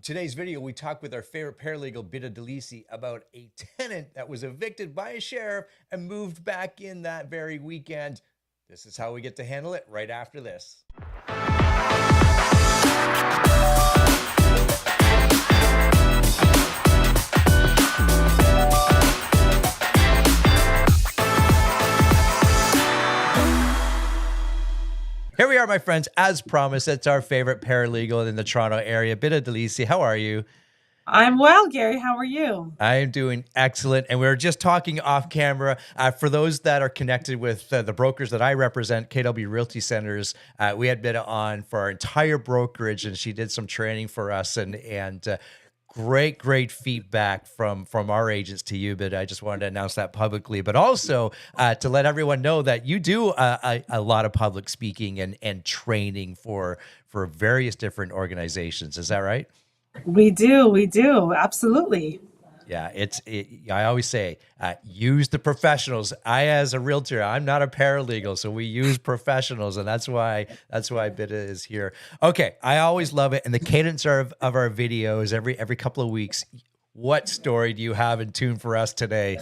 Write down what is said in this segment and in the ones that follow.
today's video, we talk with our favorite paralegal, Bita DeLisi, about a tenant that was evicted by a sheriff and moved back in that very weekend. This is how we get to handle it right after this. Here we are, my friends. As promised, it's our favorite paralegal in the Toronto area, Bita DeLisi. How are you? I'm well, Gary. How are you? I am doing excellent. And we were just talking off camera. For those that are connected with the brokers that I represent, KW Realty Centers, we had Bita on for our entire brokerage, and she did some training for us. And great feedback from our agents to you, but I just wanted to announce that publicly, but also to let everyone know that you do a lot of public speaking and training for various different organizations. Is that right? We do. Absolutely. Yeah, I always say, use the professionals. As a realtor, I'm not a paralegal, so we use professionals, and that's why Bita is here. Okay, I always love it, and the cadence of our videos every couple of weeks. What story do you have in tune for us today?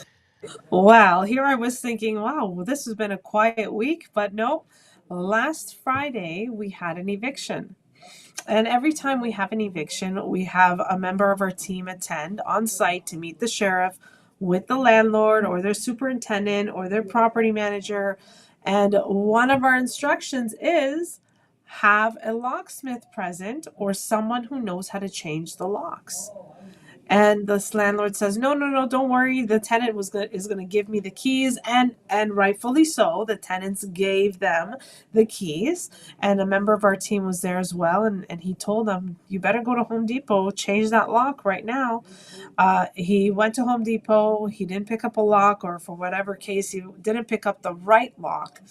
Wow, here I was thinking, wow, this has been a quiet week, but no, last Friday we had an eviction. And every time we have an eviction, we have a member of our team attend on site to meet the sheriff with the landlord or their superintendent or their property manager. And one of our instructions is have a locksmith present or someone who knows how to change the locks. And this landlord says, no, don't worry. The tenant is going to give me the keys. And rightfully so. The tenants gave them the keys. And a member of our team was there as well. And he told them, you better go to Home Depot, change that lock right now. He went to Home Depot. He didn't pick up a lock, or for whatever case, he didn't pick up the right lock.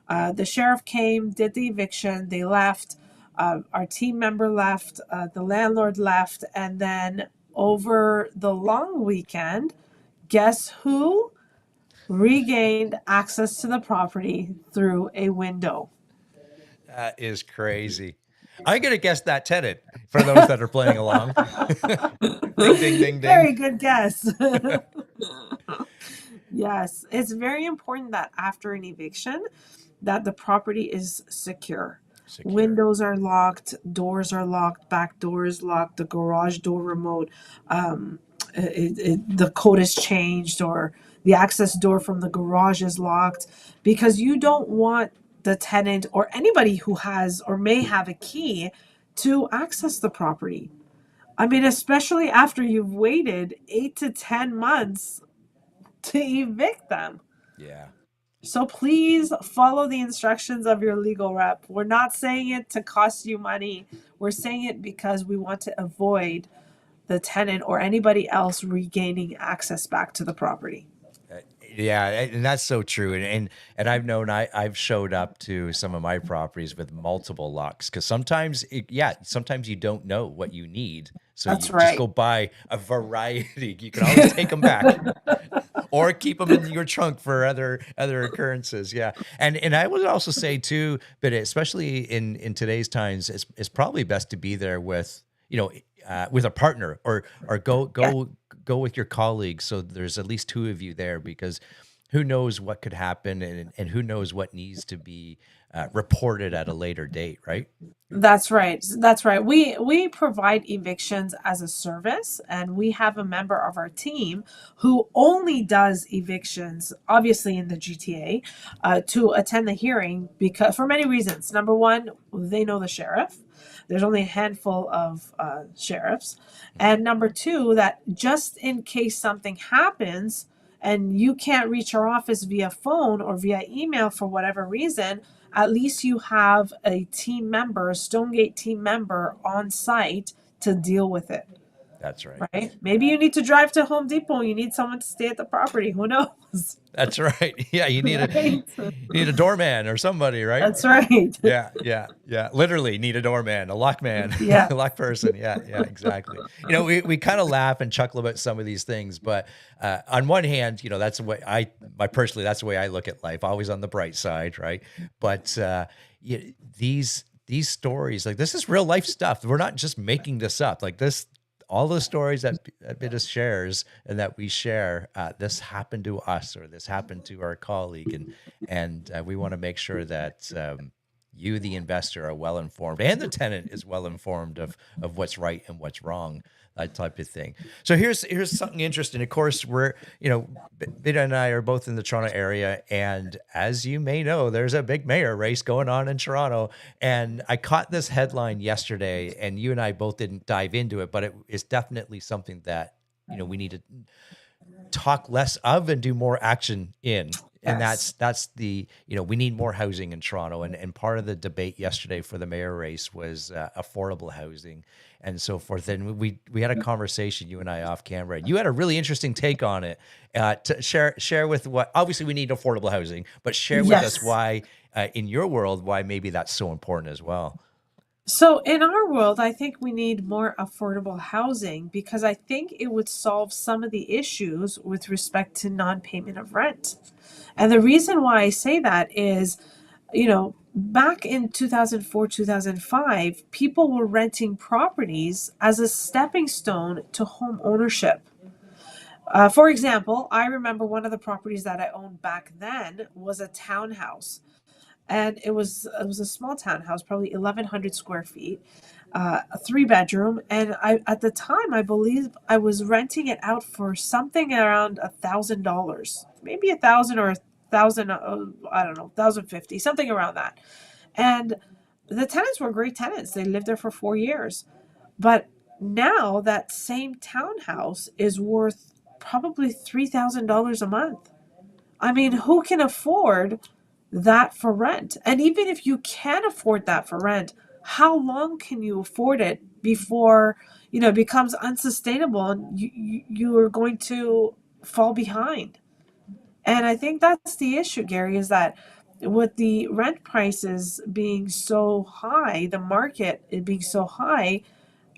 The sheriff came, did the eviction. They left. Our team member left. The landlord left. And then over the long weekend, guess who regained access to the property through a window? That is crazy. I'm going to guess that tenant for those that are playing along. Ding, ding, ding. Very good guess. Yes, it's very important that after an eviction that the property is secure. Windows are locked, doors are locked, back door is locked, the garage door remote, the code is changed, or the access door from the garage is locked, because you don't want the tenant or anybody who has or may have a key to access the property. I mean, especially after you've waited 8 to 10 months to evict them. Yeah. So please follow the instructions of your legal rep. We're not saying it to cost you money. We're saying it because we want to avoid the tenant or anybody else regaining access back to the property. Yeah, and that's so true. And I've known I've showed up to some of my properties with multiple locks, because sometimes you don't know what you need. So That's you right. just go buy a variety. You can always take them back. Or keep them in your trunk for other occurrences. Yeah. And I would also say too, but especially in today's times, it's probably best to be there with, with a partner or go with your colleagues. So there's at least two of you there, because who knows what could happen and who knows what needs to be reported at a later date, right? That's right. We provide evictions as a service, and we have a member of our team who only does evictions, obviously in the GTA, to attend the hearing, because for many reasons. Number one, they know the sheriff. There's only a handful of sheriffs. And number two, that just in case something happens and you can't reach our office via phone or via email for whatever reason, at least you have a team member, a Stonegate team member on site to deal with it. That's right. Right? Maybe you need to drive to Home Depot. You need someone to stay at the property. Who knows? That's right. Yeah, you need a doorman or somebody, right? That's right. Yeah. Literally need a doorman, a lockman, Yeah. a lock person. Yeah, exactly. We kind of laugh and chuckle about some of these things, but on one hand, that's the way that's the way I look at life. Always on the bright side, right? But these stories, like, this is real life stuff. We're not just making this up. Like, this all the stories that Bitis shares and that we share, this happened to us or this happened to our colleague, and we want to make sure that you, the investor, are well informed, and the tenant is well informed of what's right and what's wrong, that type of thing. So here's something interesting. Of course, we're, Bida and I are both in the Toronto area, and as you may know, there's a big mayor race going on in Toronto. And I caught this headline yesterday, and you and I both didn't dive into it, but it is definitely something that we need to talk less of and do more action in. And Yes. that's the, we need more housing in Toronto. And part of the debate yesterday for the mayor race was affordable housing and so forth. And we had a conversation, you and I, off camera. You had a really interesting take on it. To share with what, obviously we need affordable housing, but share with us Yes. why, in your world, why maybe that's so important as well. So in our world, I think we need more affordable housing because I think it would solve some of the issues with respect to non-payment of rent. And the reason why I say that is, back in 2004, 2005, people were renting properties as a stepping stone to home ownership. For example, I remember one of the properties that I owned back then was a townhouse. And it was a small townhouse, probably 1,100 square feet, a 3 bedroom. And at the time, I believe I was renting it out for something around $1,000, maybe 1,000 or 1,000, I don't know, 1,050, something around that. And the tenants were great tenants. They lived there for 4 years. But now that same townhouse is worth probably $3,000 a month. I mean, who can afford that for rent? And even if you can afford that for rent, how long can you afford it before it becomes unsustainable and you are going to fall behind? And I think that's the issue, Gary, is that with the rent prices being so high, the market it being so high,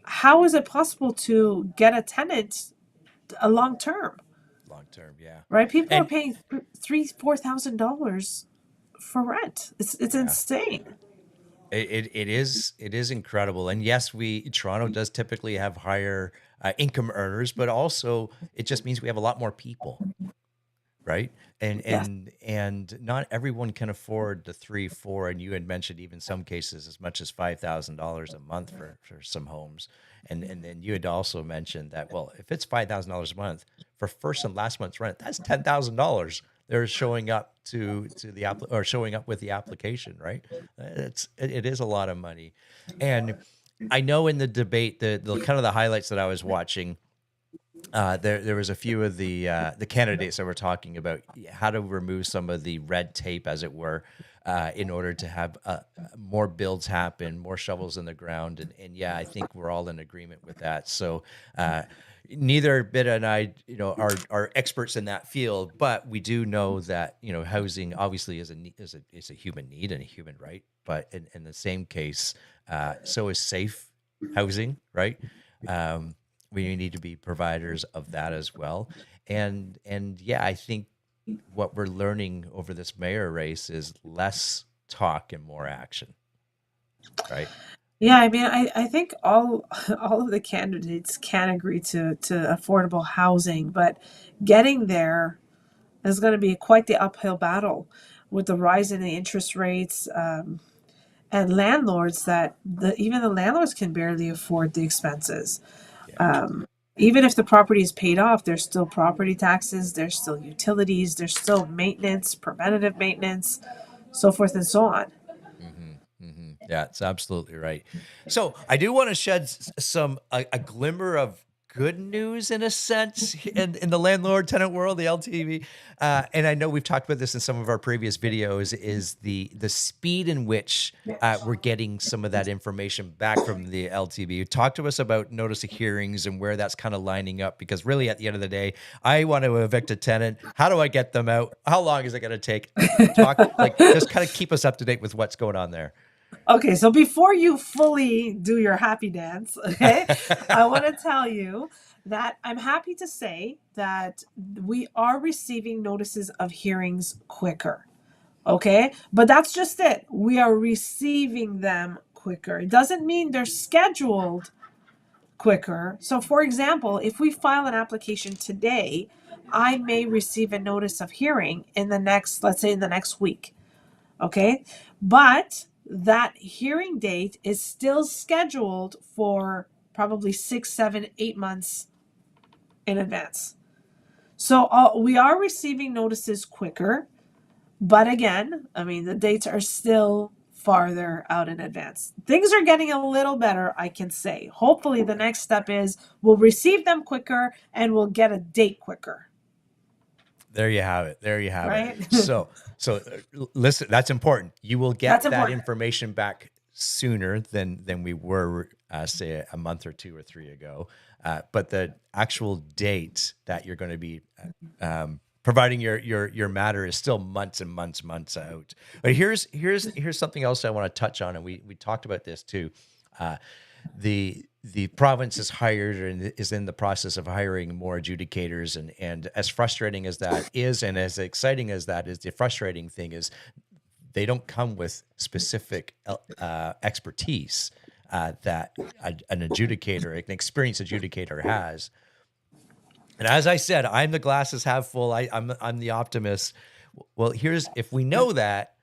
how is it possible to get a tenant a long term? Long term, yeah. Right? People are And paying $3,000-$4,000 for rent. It's yeah. insane. It is incredible. And yes, Toronto does typically have higher income earners, but also it just means we have a lot more people, right? And Yes. and not everyone can afford the 3, 4, and you had mentioned even some cases as much as $5,000 a month for some homes. And then you had also mentioned that, well, if it's $5,000 a month for first and last month's rent, that's $10,000. They're showing up to the or showing up with the application, right? It is a lot of money. And I know in the debate, the kind of the highlights that I was watching, there was a few of the candidates that were talking about how to remove some of the red tape, as it were, in order to have more builds happen, more shovels in the ground, and yeah, I think we're all in agreement with that. So neither Bita and I, are experts in that field, but we do know that housing obviously is a human need and a human right, but in the same case, so is safe housing, right? We need to be providers of that as well. And yeah, I think what we're learning over this mayor race is less talk and more action, right? Yeah, I mean, I think all of the candidates can agree to affordable housing, but getting there is going to be quite the uphill battle with the rise in the interest rates, and landlords that even the landlords can barely afford the expenses. Yeah. Even if the property is paid off, there's still property taxes, there's still utilities, there's still maintenance, preventative maintenance, so forth and so on. Yeah, it's absolutely right. So I do want to shed a glimmer of good news in a sense in the landlord tenant world, the LTV. And I know we've talked about this in some of our previous videos, is the speed in which we're getting some of that information back from the LTV. Talk to us about notice of hearings and where that's kind of lining up, because really at the end of the day, I want to evict a tenant. How do I get them out? How long is it going to take? Just kind of keep us up to date with what's going on there. Okay, so before you fully do your happy dance, okay, I want to tell you that I'm happy to say that we are receiving notices of hearings quicker. Okay, but that's just it. We are receiving them quicker. It doesn't mean they're scheduled quicker. So, for example, if we file an application today, I may receive a notice of hearing in the next, let's say in the next week. Okay. But that hearing date is still scheduled for probably 6, 7, 8 months in advance. So we are receiving notices quicker. But again, I mean, the dates are still farther out in advance. Things are getting a little better, I can say. Hopefully, the next step is we'll receive them quicker and we'll get a date quicker. There you have it. There you have Right? it. So listen, that's important. You will get That's that important. information back sooner than we were, say, a month or 2 or 3 ago. But the actual date that you're going to be providing your matter is still months and months out. But here's something else I want to touch on, and we talked about this too. The province is hired and is in the process of hiring more adjudicators, and as frustrating as that is, and as exciting as that is, the frustrating thing is they don't come with specific expertise that an adjudicator, an experienced adjudicator, has. And as I said, I'm the glasses half full. I'm the optimist. Well, if we know that,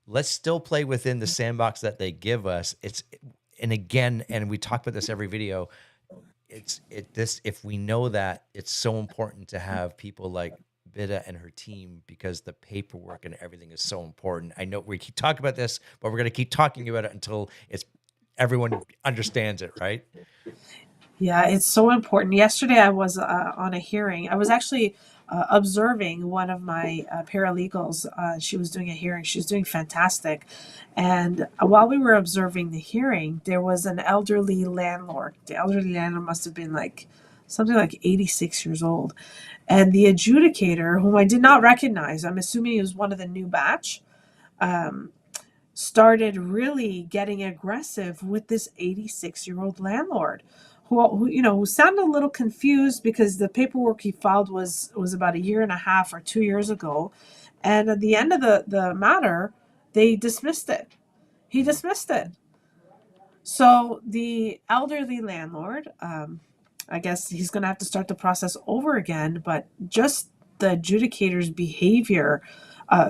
let's still play within the sandbox that they give us. And we talk about this every video. If we know that, it's so important to have people like Vida and her team, because the paperwork and everything is so important. I know we keep talking about this, but we're going to keep talking about it until everyone understands it, right? Yeah, it's so important. Yesterday, I was on a hearing. I was actually observing one of my paralegals. She was doing a hearing. She was doing fantastic. And while we were observing the hearing, there was an elderly landlord. The elderly landlord must have been something like 86 years old. And the adjudicator, whom I did not recognize, I'm assuming he was one of the new batch, started really getting aggressive with this 86-year-old landlord who sounded a little confused because the paperwork he filed was about 1.5 or 2 years ago. And at the end of the matter, they dismissed it. He dismissed it. So the elderly landlord, I guess he's going to have to start the process over again, but just the adjudicator's behavior,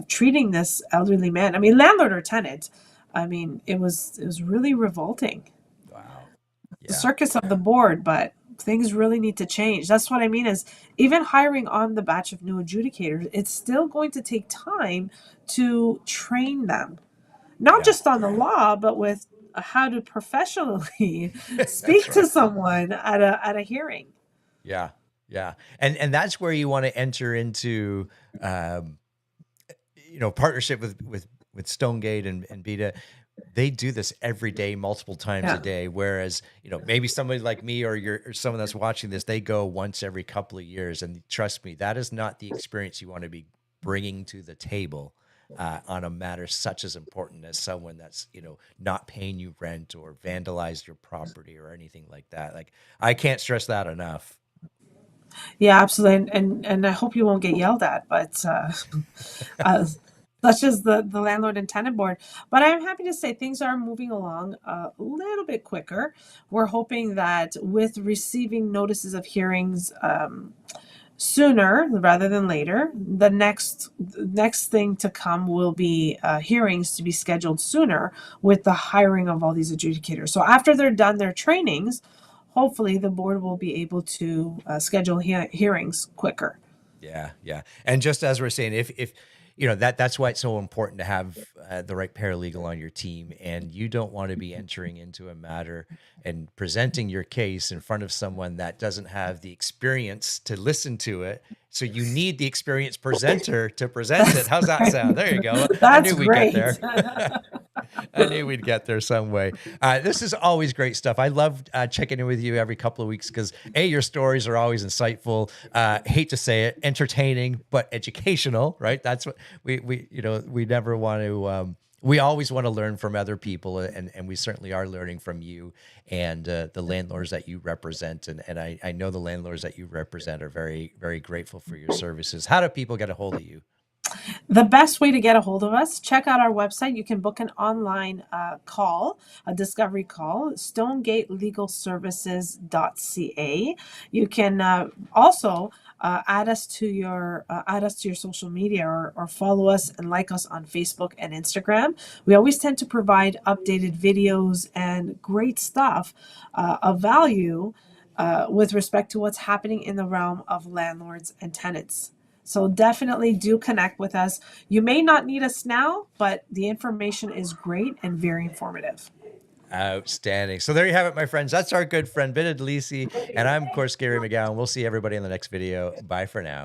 treating this elderly man, I mean, landlord or tenant, I mean, it was really revolting. Wow. Yeah. The circus of the board, but things really need to change. That's what I mean is even hiring on the batch of new adjudicators, it's still going to take time to train them, not just on the law, but with how to professionally speak to someone at a hearing. Yeah. Yeah. And that's where you want to enter into, partnership with Stonegate and Vida. They do this every day, multiple times a day. Whereas, maybe somebody like me or someone that's watching this, they go once every couple of years. And trust me, that is not the experience you want to be bringing to the table on a matter such as important as someone that's, not paying you rent or vandalized your property or anything like that. Like, I can't stress that enough. Yeah, absolutely. And I hope you won't get yelled at, but that's just the Landlord and Tenant Board. But I'm happy to say things are moving along a little bit quicker. We're hoping that with receiving notices of hearings sooner rather than later, the next thing to come will be hearings to be scheduled sooner with the hiring of all these adjudicators. So after they're done their trainings, hopefully the board will be able to schedule hearings quicker. Yeah. Yeah. And just as we're saying, if that's why it's so important to have the right paralegal on your team, and you don't want to be entering into a matter and presenting your case in front of someone that doesn't have the experience to listen to it. So you need the experienced presenter to present it. How's that sound? There you go. I knew we'd get there. I knew we'd get there some way. This is always great stuff. I love checking in with you every couple of weeks because your stories are always insightful. Hate to say it, entertaining, but educational, right? That's what we never want to, we always want to learn from other people, and we certainly are learning from you and the landlords that you represent. And I know the landlords that you represent are very, very grateful for your services. How do people get a hold of you? The best way to get a hold of us, check out our website. You can book an online call, a discovery call, stonegatelegalservices.ca. You can also add us to your social media, or follow us and like us on Facebook and Instagram. We always tend to provide updated videos and great stuff of value with respect to what's happening in the realm of landlords and tenants. So definitely do connect with us. You may not need us now, but the information is great and very informative. Outstanding. So there you have it, my friends. That's our good friend, Bidda DeLisi. And I'm, of course, Gary McGowan. We'll see everybody in the next video. Bye for now.